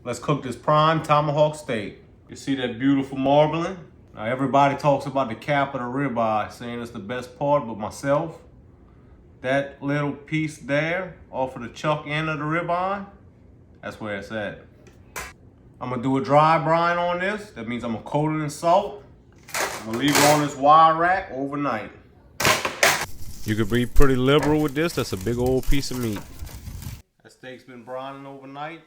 Let's cook this prime tomahawk steak. You see that beautiful marbling? Now everybody talks about the cap of the ribeye, saying it's the best part, but myself, that little piece there off of the chuck end of the ribeye, that's where it's at. I'm gonna do a dry brine on this. That means I'm gonna coat it in salt. I'm gonna leave it on this wire rack overnight. You could be pretty liberal with this. That's a big old piece of meat. That steak's been brining overnight.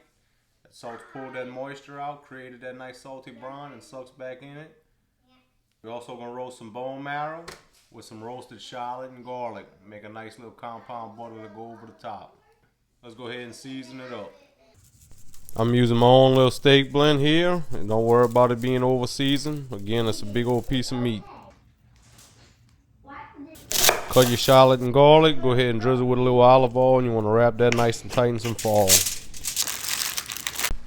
That salt's pulled that moisture out, created that nice salty brine, and sucks back in it. We're also gonna roast some bone marrow with some roasted shallot and garlic. Make a nice little compound butter to go over the top. Let's go ahead and season it up. I'm using my own little steak blend here, and don't worry about it being over seasoned. Again, it's a big old piece of meat. Cut your shallot and garlic. Go ahead and drizzle with a little olive oil, and you want to wrap that nice and tight in some foil.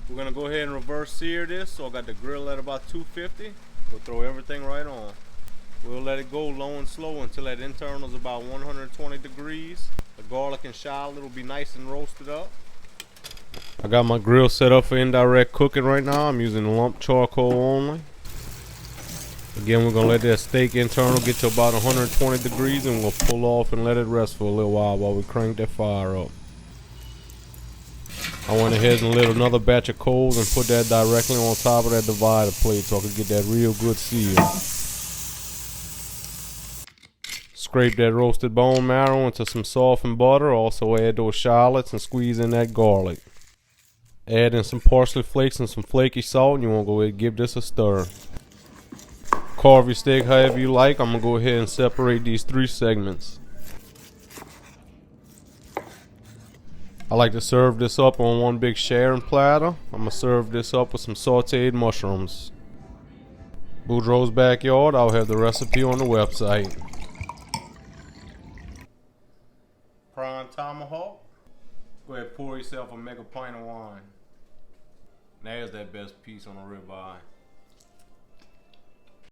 We're gonna go ahead and reverse sear this. So I got the grill at about 250. We'll throw everything right on. We'll let it go low and slow until that internal is about 120 degrees. The garlic and shallot will be nice and roasted up. I got my grill set up for indirect cooking right now. I'm using lump charcoal only. Again, we're gonna let that steak internal get to about 120 degrees, and we'll pull off and let it rest for a little while we crank that fire up. I went ahead and lit another batch of coals and put that directly on top of that divider plate so I could get that real good sear. Scrape that roasted bone marrow into some softened butter. Also add those shallots and squeeze in that garlic. Add in some parsley flakes and some flaky salt, and you want to go ahead and give this a stir. Carve your steak however you like. I'm going to go ahead and separate these 3 segments. I like to serve this up on one big sharing platter. I'm going to serve this up with some sauteed mushrooms. Boudreaux's Backyard. I'll have the recipe on the website. Prime tomahawk. Go ahead and pour yourself a mega pint of wine. There's that best piece on the ribeye.